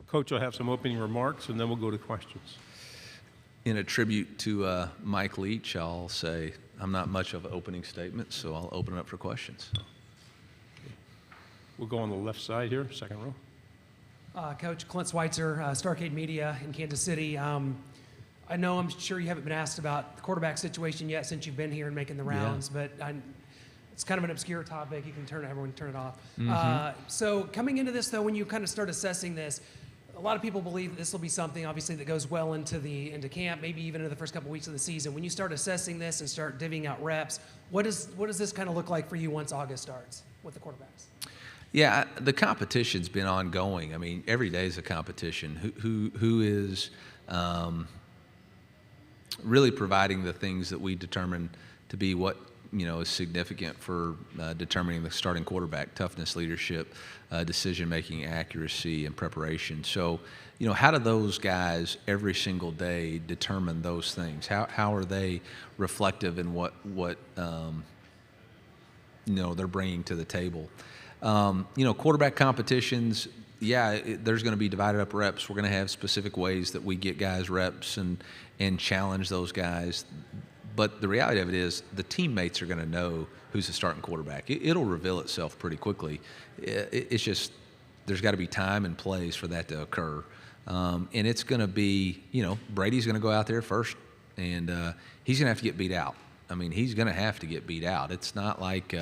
Coach will have some opening remarks, and then we'll go to questions. In a tribute to Mike Leach, I'll say I'm not much of an opening statement, so I'll open it up for questions. We'll go on the left side here, second row. Coach Clint Schweitzer, Starcade Media in Kansas City. I'm sure you haven't been asked about the quarterback situation yet since you've been here and making the rounds, but it's kind of an obscure topic. You can everyone turn it off. So coming into this, though, when you kind of start assessing this, a lot of people believe that this will be something, obviously, that goes well into camp, maybe even into the first couple weeks of the season. When you start assessing this and start divvying out reps, what does this kind of look like for you once August starts with the quarterbacks? Yeah, the competition's been ongoing. I mean, every day is a competition. Who is really providing the things that we determine to be what is significant for determining the starting quarterback: toughness, leadership, decision-making, accuracy, and preparation. So, how do those guys every single day determine those things? How are they reflective in what they're bringing to the table? Quarterback competitions, there's going to be divided up reps. We're going to have specific ways that we get guys reps and challenge those guys. But the reality of it is the teammates are going to know who's the starting quarterback. It'll reveal itself pretty quickly. It's just there's got to be time and place for that to occur. And it's going to be, Brady's going to go out there first, and he's going to have to get beat out. I mean, he's going to have to get beat out. It's not like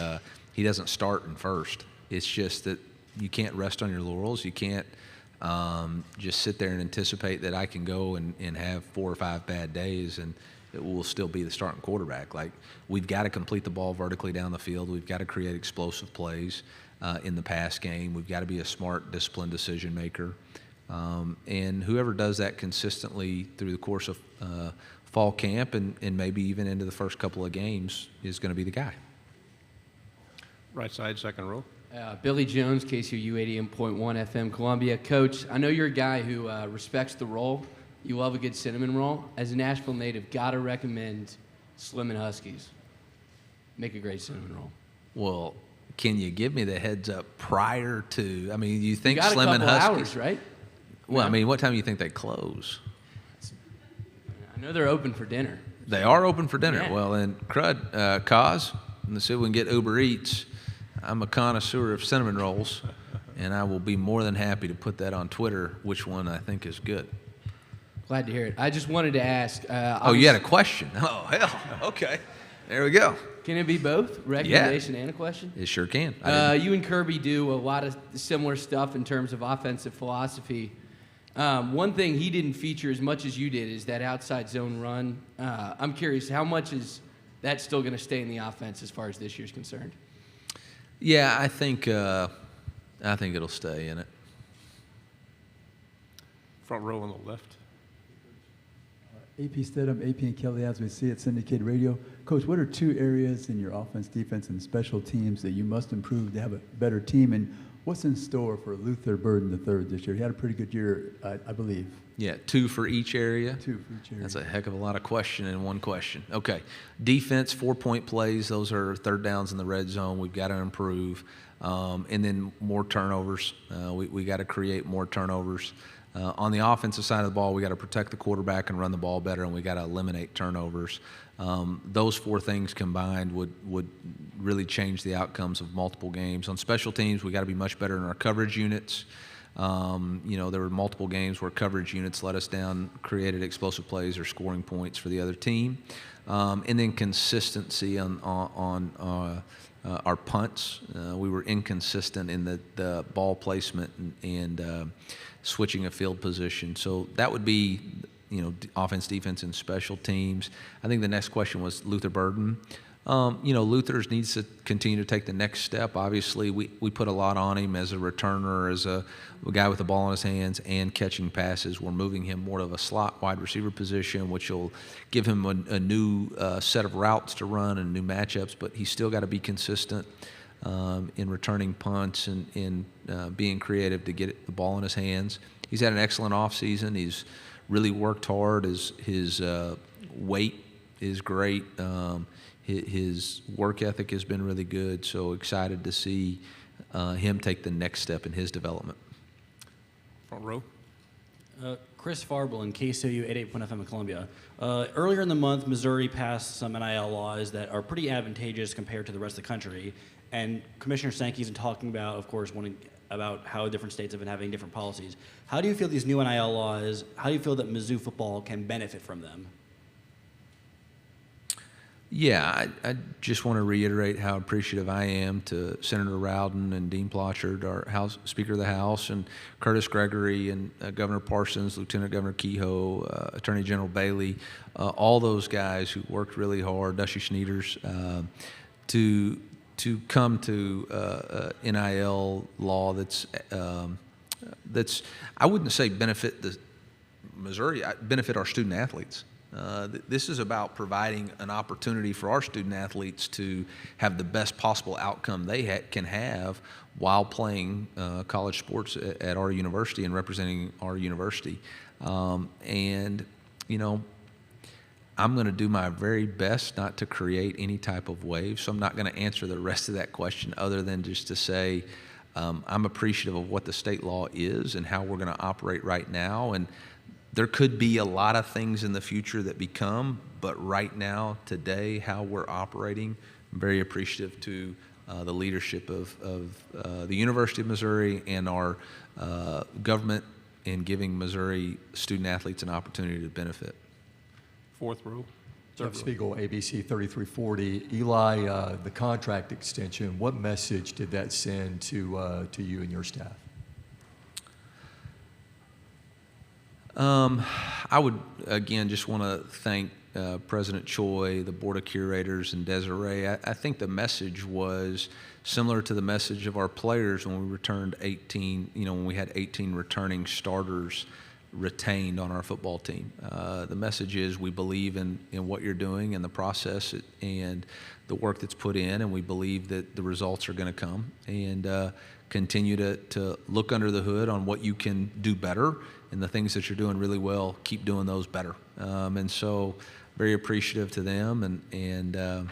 he doesn't start in first. It's just that you can't rest on your laurels. You can't just sit there and anticipate that I can go and have 4 or 5 bad days and it will still be the starting quarterback. Like, we've got to complete the ball vertically down the field. We've got to create explosive plays in the pass game. We've got to be a smart, disciplined decision maker. And whoever does that consistently through the course of fall camp and maybe even into the first couple of games is going to be the guy. Right side, second row. Billy Jones, KCU 88.1 FM, Columbia. Coach, I know you're a guy who respects the roll. You love a good cinnamon roll. As a Nashville native, gotta recommend Slim and Huskies. Make a great cinnamon roll. Well, can you give me the heads up prior to? I mean, you think you got Slim and Huskies? Hours, right? Well, yeah. I mean, what time do you think they close? I know they're open for dinner. They are open for dinner. Yeah. Well, then, Kaz, let's see if we can get Uber Eats. I'm a connoisseur of cinnamon rolls, and I will be more than happy to put that on Twitter, which one I think is good. Glad to hear it. I just wanted to ask. You had a question? Oh, hell. Okay. There we go. Can it be both? Recommendation and a question? It sure can. You and Kirby do a lot of similar stuff in terms of offensive philosophy. One thing he didn't feature as much as you did is that outside zone run. I'm curious, how much is that still going to stay in the offense as far as this year's concerned? Yeah, I think it'll stay in it. Front row on the left. AP Stedham, AP and Kelly, as we see at syndicated radio. Coach, what are 2 areas in your offense, defense, and special teams that you must improve to have a better team? And what's in store for Luther Burden III this year? He had a pretty good year, I believe. Yeah, 2 for each area. 2 for each area. That's a heck of a lot of question in one question. Okay, defense, 4-point plays. Those are third downs in the red zone. We've got to improve. And then more turnovers. We got to create more turnovers. On the offensive side of the ball, we got to protect the quarterback and run the ball better, and we got to eliminate turnovers. Those 4 things combined would really change the outcomes of multiple games. On special teams, we got to be much better in our coverage units. There were multiple games where coverage units let us down, created explosive plays or scoring points for the other team. And then consistency on our punts. We were inconsistent in the ball placement and switching a field position. So that would be, offense, defense, and special teams. I think the next question was Luther Burden. Luther's needs to continue to take the next step. Obviously, we put a lot on him as a returner, as a guy with the ball in his hands and catching passes. We're moving him more of a slot wide receiver position, which will give him a new set of routes to run and new matchups, but he's still got to be consistent in returning punts and in being creative to get the ball in his hands. He's had an excellent offseason. He's really worked hard. His weight is great. His work ethic has been really good, so excited to see him take the next step in his development. Front row. Chris Farble in KCOU 88.FM in Columbia. Earlier in the month, Missouri passed some NIL laws that are pretty advantageous compared to the rest of the country. And Commissioner Sankey's been talking about, of course, about how different states have been having different policies. How do you feel these new NIL laws, how do you feel that Mizzou football can benefit from them? Yeah, I just want to reiterate how appreciative I am to Senator Rowden and Dean Plochard, our Speaker of the House, and Curtis Gregory and Governor Parsons, Lieutenant Governor Kehoe, Attorney General Bailey, all those guys who worked really hard, Dusty Schneiders, to come to NIL law that's I wouldn't say benefit the Missouri, benefit our student athletes. This is about providing an opportunity for our student athletes to have the best possible outcome they can have while playing college sports at our university and representing our university. And, you know, I'm going to do my very best not to create any type of wave, so I'm not going to answer the rest of that question other than just to say I'm appreciative of what the state law is and how we're going to operate right now. And there could be a lot of things in the future that become, but right now, today, how we're operating, I'm very appreciative to the leadership of the University of Missouri and our government in giving Missouri student athletes an opportunity to benefit. Fourth row. Jeff Spiegel, ABC 3340. Eli, the contract extension, what message did that send to you and your staff? I would, again, just want to thank President Choi, the Board of Curators, and Desiree. I think the message was similar to the message of our players when we returned 18, when we had 18 returning starters retained on our football team. The message is we believe in what you're doing and the process and the work that's put in, and we believe that the results are going to come, and continue to look under the hood on what you can do better, and the things that you're doing really well, keep doing those better. And so very appreciative to them, and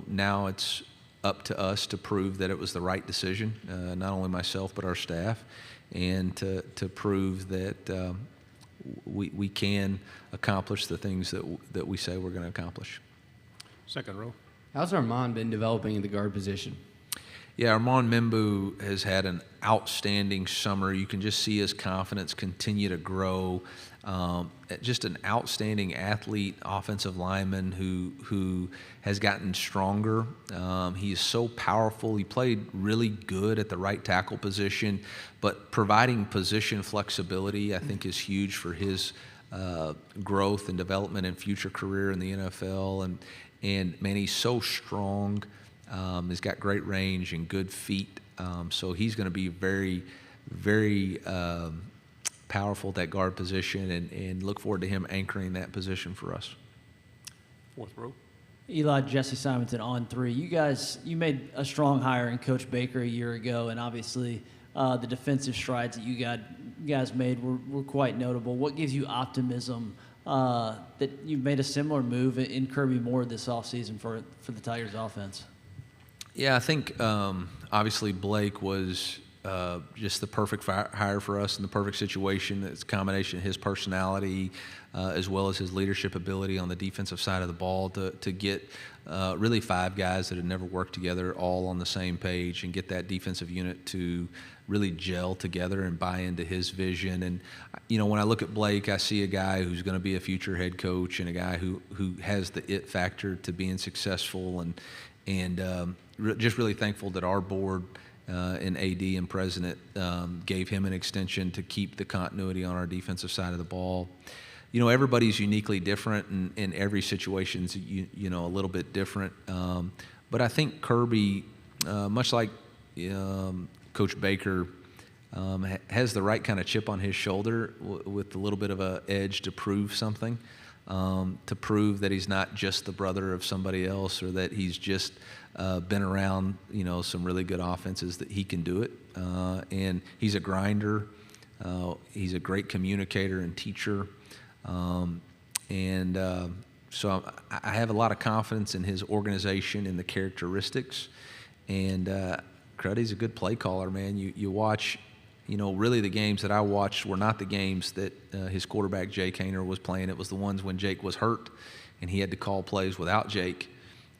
now it's up to us to prove that it was the right decision, not only myself but our staff, and to prove that we can accomplish the things that we say we're going to accomplish. Second row. How's Armand been developing in the guard position? Yeah, Armand Membu has had an outstanding summer. You can just see his confidence continue to grow. Just an outstanding athlete, offensive lineman who has gotten stronger. He is so powerful. He played really good at the right tackle position, but providing position flexibility, I think, is huge for his growth and development and future career in the NFL. And man, he's so strong. He's got great range and good feet. So he's going to be very, very powerful at that guard position, and look forward to him anchoring that position for us. Fourth row. Eli, Jesse Simonton on three. You made a strong hire in Coach Baker a year ago, and obviously the defensive strides that you guys made were quite notable. What gives you optimism that you've made a similar move in Kirby Moore this offseason for the Tigers offense? Yeah, I think obviously Blake was just the perfect hire for us in the perfect situation. It's a combination of his personality as well as his leadership ability on the defensive side of the ball to get really five guys that had never worked together all on the same page and get that defensive unit to really gel together and buy into his vision. And, when I look at Blake, I see a guy who's going to be a future head coach and a guy who has the it factor to being successful, and just really thankful that our board and AD and president gave him an extension to keep the continuity on our defensive side of the ball. Everybody's uniquely different, and every situation's a little bit different. But I think Kirby, much like Coach Baker, has the right kind of chip on his shoulder with a little bit of an edge to prove something, to prove that he's not just the brother of somebody else, or that he's just been around, some really good offenses, that he can do it. And he's a grinder. He's a great communicator and teacher. So I have a lot of confidence in his organization and the characteristics. And Cruddy's a good play caller, man. You watch really the games that I watched were not the games that his quarterback, Jake Haener, was playing. It was the ones when Jake was hurt and he had to call plays without Jake.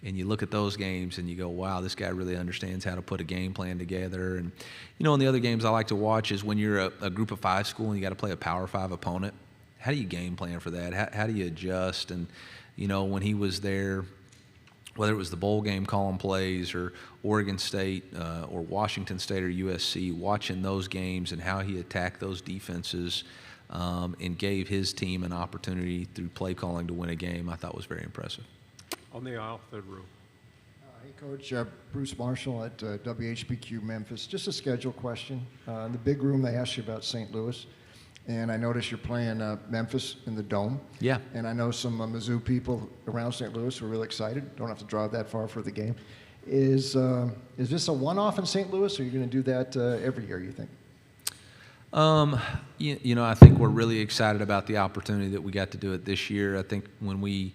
And you look at those games and you go, wow, this guy really understands how to put a game plan together. And, and the other games I like to watch is when you're a group of 5 school and you got to play a Power 5 opponent. How do you game plan for that? How do you adjust? And, when he was there, whether it was the bowl game calling plays or Oregon State or Washington State or USC, watching those games and how he attacked those defenses and gave his team an opportunity through play calling to win a game, I thought was very impressive. On the aisle, third row. Hey, Coach. Bruce Marshall at WHBQ Memphis. Just a schedule question. In the big room, they asked you about St. Louis, and I noticed you're playing Memphis in the Dome. Yeah. And I know some Mizzou people around St. Louis who are really excited. Don't have to drive that far for the game. Is this a one-off in St. Louis, or are you going to do that every year, you think? I think we're really excited about the opportunity that we got to do it this year. I think when we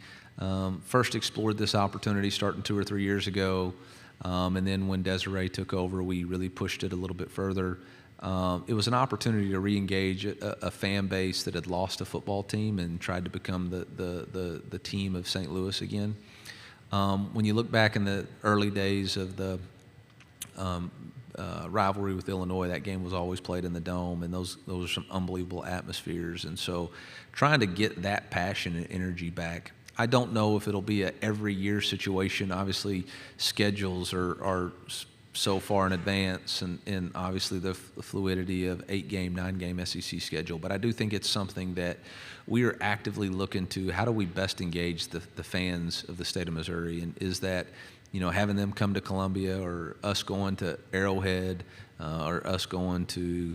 first explored this opportunity starting 2 or 3 years ago, and then when Desiree took over, we really pushed it a little bit further. It was an opportunity to re-engage a fan base that had lost a football team and tried to become the team of St. Louis again. When you look back in the early days of the rivalry with Illinois, that game was always played in the Dome, and those are some unbelievable atmospheres. And so trying to get that passion and energy back. I don't know if it'll be a every year situation. Obviously, schedules are so far in advance, and obviously the fluidity of 8-game, 9-game SEC schedule. But I do think it's something that we are actively looking to. How do we best engage the fans of the state of Missouri? And is that, having them come to Columbia, or us going to Arrowhead, or us going to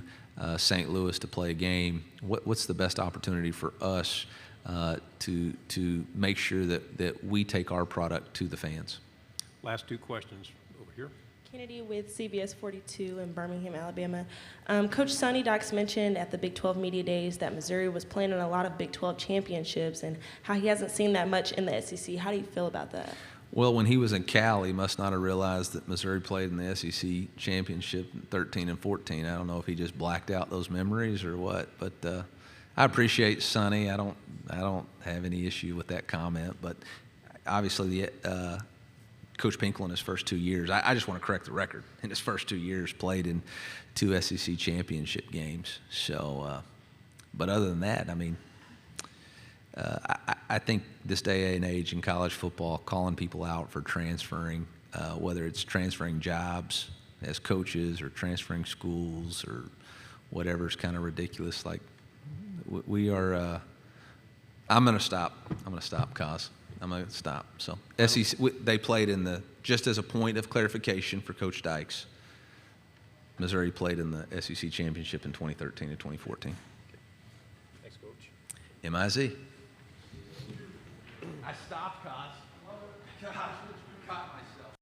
St. Louis to play a game? What's the best opportunity for us to make sure that we take our product to the fans? Last 2 questions over here. Kennedy with CBS 42 in Birmingham, Alabama. Coach Sonny Dykes mentioned at the Big 12 Media Days that Missouri was playing in a lot of Big 12 championships and how he hasn't seen that much in the SEC. How do you feel about that? Well, when he was in Cal, he must not have realized that Missouri played in the SEC championship in 13 and 14. I don't know if he just blacked out those memories or what, but I appreciate Sonny. I don't have any issue with that comment, but obviously Coach Pinkel in his first 2 years, I just want to correct the record. In his first 2 years, played in 2 SEC championship games. So, but other than that, I think this day and age in college football, calling people out for transferring, whether it's transferring jobs as coaches or transferring schools or whatever, is kind of ridiculous. Like, we are. I'm going to stop. I'm going to stop, Cos. I'm going to stop. So SEC, they played in just as a point of clarification for Coach Dykes, Missouri played in the SEC championship in 2013 and 2014. Thanks, Coach. MIZ. I stopped, Cos. Gosh, caught myself.